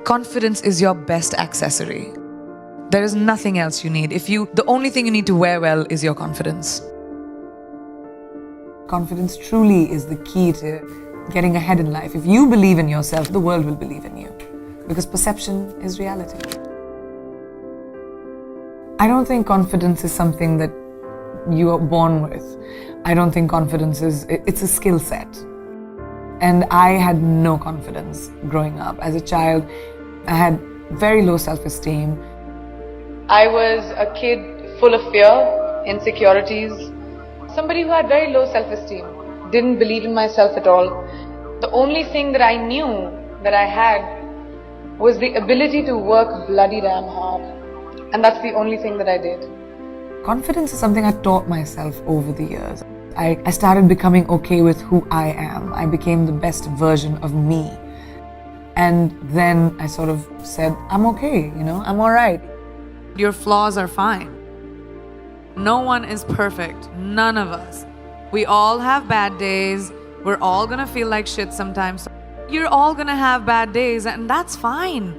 Confidence is your best accessory. There is nothing else you need. The only thing you need to wear well is your confidence. Confidence truly is the key to getting ahead in life. If you believe in yourself, the world will believe in you. Because perception is reality. I don't think confidence is something that you are born with. I don't think confidence it's a skill set. And I had no confidence growing up. As a child, I had very low self-esteem. I was a kid full of fear, insecurities, somebody who had very low self-esteem, didn't believe in myself at all. The only thing that I knew that I had was the ability to work bloody damn hard. And that's the only thing that I did. Confidence is something I taught myself over the years. I started becoming okay with who I am. I became the best version of me. And then I sort of said, I'm okay, I'm all right. Your flaws are fine. No one is perfect. None of us. We all have bad days. We're all gonna feel like shit sometimes. You're all gonna have bad days, and that's fine.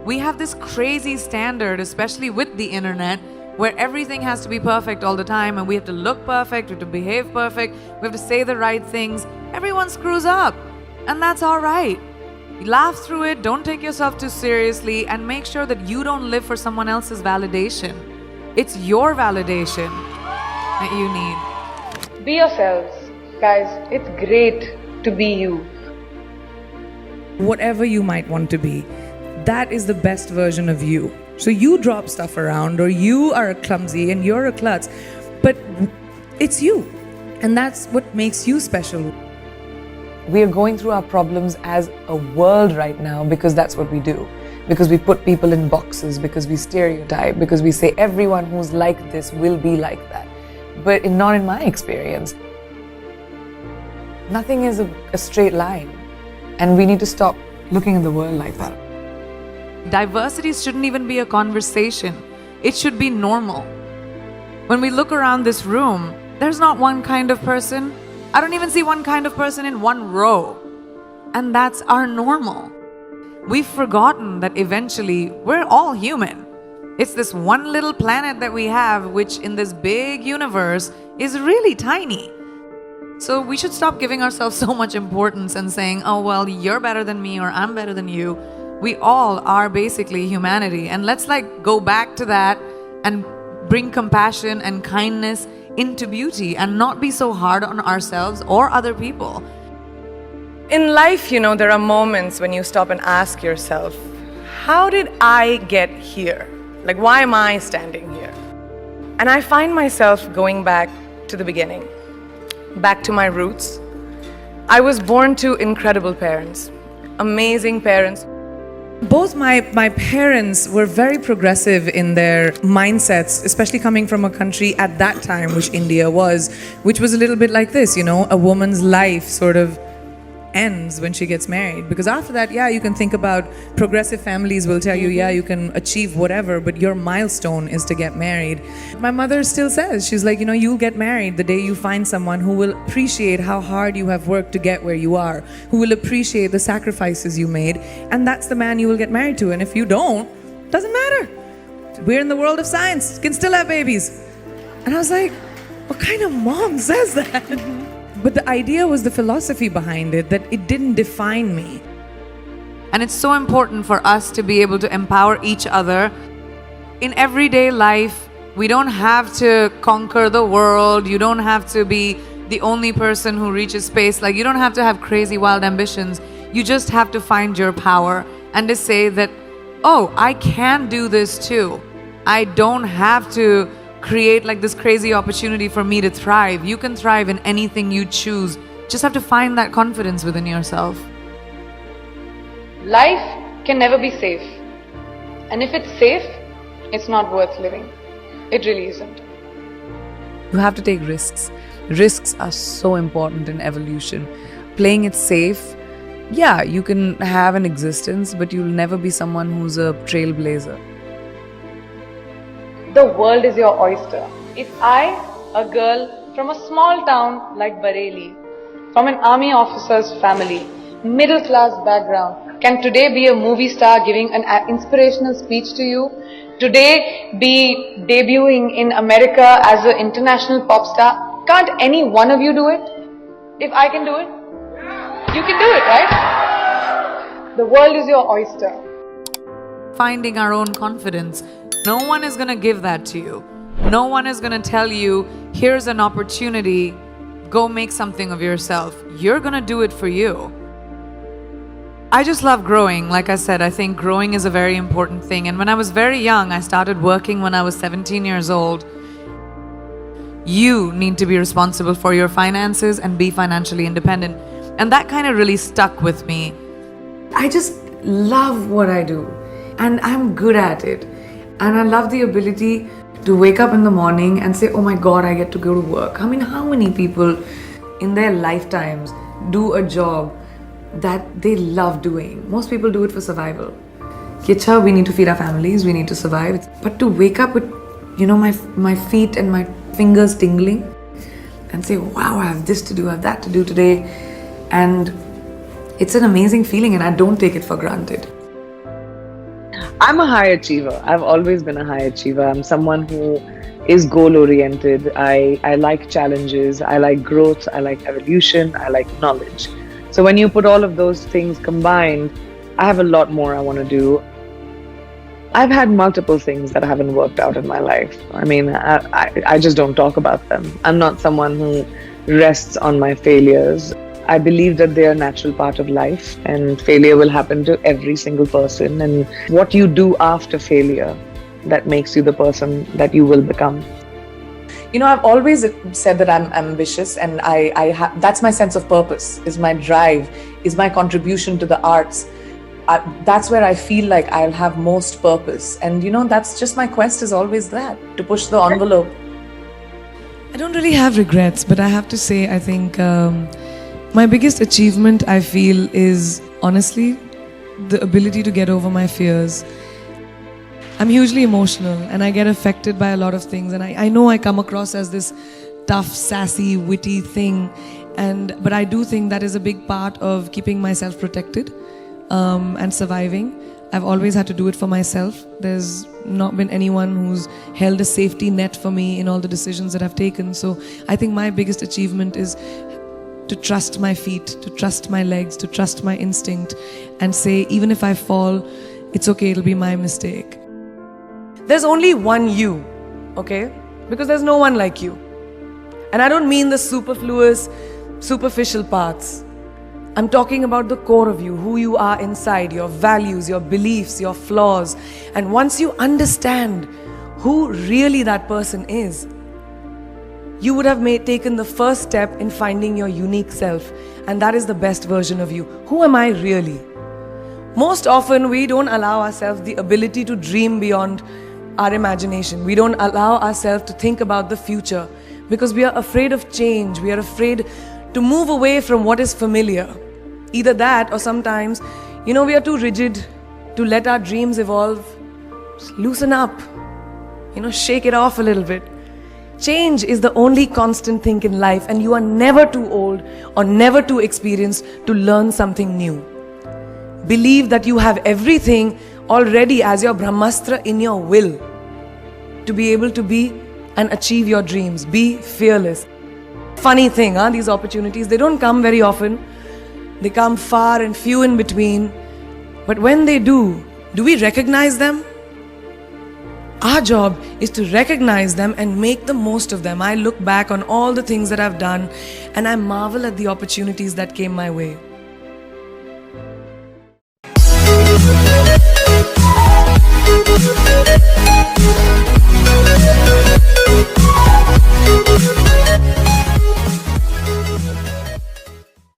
We have this crazy standard, especially with the internet, where everything has to be perfect all the time, and we have to look perfect, we have to behave perfect, we have to say the right things. Everyone screws up, and that's all right. Laugh through it, don't take yourself too seriously, and make sure that you don't live for someone else's validation. It's your validation that you need. Be yourselves. Guys, it's great to be you. Whatever you might want to be, that is the best version of you. So you drop stuff around, or you are clumsy and you're a klutz, but it's you. And that's what makes you special. We are going through our problems as a world right now because that's what we do. Because we put people in boxes, because we stereotype, because we say everyone who's like this will be like that. But not in my experience. Nothing is a straight line. And we need to stop looking at the world like that. Diversity shouldn't even be a conversation. It should be normal. When we look around this room, there's not one kind of person. I don't even see one kind of person in one row. And that's our normal. We've forgotten that eventually we're all human. It's this one little planet that we have, which in this big universe is really tiny. So we should stop giving ourselves so much importance and saying, oh, well, you're better than me or I'm better than you. We all are basically humanity. And let's go back to that and bring compassion and kindness into beauty and not be so hard on ourselves or other people. In life, there are moments when you stop and ask yourself, how did I get here? Why am I standing here? And I find myself going back to the beginning, back to my roots. I was born to incredible parents, amazing parents. Both my parents were very progressive in their mindsets, especially coming from a country at that time, which India was, which was a little bit like this, a woman's life sort of ends when she gets married. Because after that, you can think about progressive families will tell you, you can achieve whatever, but your milestone is to get married. My mother still says, she's like, you'll get married the day you find someone who will appreciate how hard you have worked to get where you are, who will appreciate the sacrifices you made, and that's the man you will get married to. And if you don't, doesn't matter. We're in the world of science, can still have babies. And I was like, what kind of mom says that? But the idea was the philosophy behind it, that it didn't define me. And it's so important for us to be able to empower each other. In everyday life, we don't have to conquer the world. You don't have to be the only person who reaches space. You don't have to have crazy, wild ambitions. You just have to find your power and to say that, oh, I can do this too. I don't have to create this crazy opportunity for me to thrive. You can thrive in anything you choose. Just have to find that confidence within yourself. Life can never be safe. And if it's safe, it's not worth living. It really isn't. You have to take risks. Risks are so important in evolution. Playing it safe, you can have an existence, but you'll never be someone who's a trailblazer. The world is your oyster. If I, a girl from a small town like Bareilly, from an army officer's family, middle class background, can today be a movie star giving an inspirational speech to you, today be debuting in America as an international pop star. Can't any one of you do it? If I can do it, you can do it, right? The world is your oyster. Finding our own confidence. No one is going to give that to you. No one is going to tell you, here's an opportunity, go make something of yourself. You're going to do it for you. I just love growing. Like I said, I think growing is a very important thing. And when I was very young, I started working when I was 17 years old. You need to be responsible for your finances and be financially independent. And that kind of really stuck with me. I just love what I do. And I'm good at it. And I love the ability to wake up in the morning and say, oh my God, I get to go to work. I mean, how many people in their lifetimes do a job that they love doing? Most people do it for survival. Kicha, we need to feed our families, we need to survive. But to wake up with, my feet and my fingers tingling and say, wow, I have this to do, I have that to do today. And it's an amazing feeling and I don't take it for granted. I'm a high achiever. I've always been a high achiever. I'm someone who is goal-oriented. I like challenges. I like growth. I like evolution. I like knowledge. So when you put all of those things combined, I have a lot more I want to do. I've had multiple things that haven't worked out in my life. I mean, I just don't talk about them. I'm not someone who rests on my failures. I believe that they are a natural part of life and failure will happen to every single person. And what you do after failure, that makes you the person that you will become. I've always said that I'm ambitious and that's my sense of purpose, is my drive, is my contribution to the arts. That's where I feel like I'll have most purpose. And that's just my quest is always that, to push the envelope. I don't really have regrets, but I have to say, I think my biggest achievement, I feel, is honestly the ability to get over my fears. I'm hugely emotional and I get affected by a lot of things, and I know I come across as this tough, sassy, witty thing, but I do think that is a big part of keeping myself protected and surviving. I've always had to do it for myself. There's not been anyone who's held a safety net for me in all the decisions that I've taken. So I think my biggest achievement is to trust my feet, to trust my legs, to trust my instinct and say, even if I fall, it's okay, it'll be my mistake. There's only one you, okay? Because there's no one like you. And I don't mean the superfluous, superficial parts. I'm talking about the core of you, who you are inside, your values, your beliefs, your flaws. And once you understand who really that person is, you would have taken the first step in finding your unique self. And that is the best version of you. Who am I really? Most often, we don't allow ourselves the ability to dream beyond our imagination. We don't allow ourselves to think about the future because we are afraid of change. We are afraid to move away from what is familiar. Either that or sometimes, we are too rigid to let our dreams evolve. Just loosen up, shake it off a little bit. Change is the only constant thing in life, and you are never too old or never too experienced to learn something new. Believe that you have everything already as your Brahmastra in your will to be able to be and achieve your dreams. Be fearless. Funny thing, these opportunities, they don't come very often. They come far and few in between. But when they do we recognize them? Our job is to recognize them and make the most of them. I look back on all the things that I've done and I marvel at the opportunities that came my way.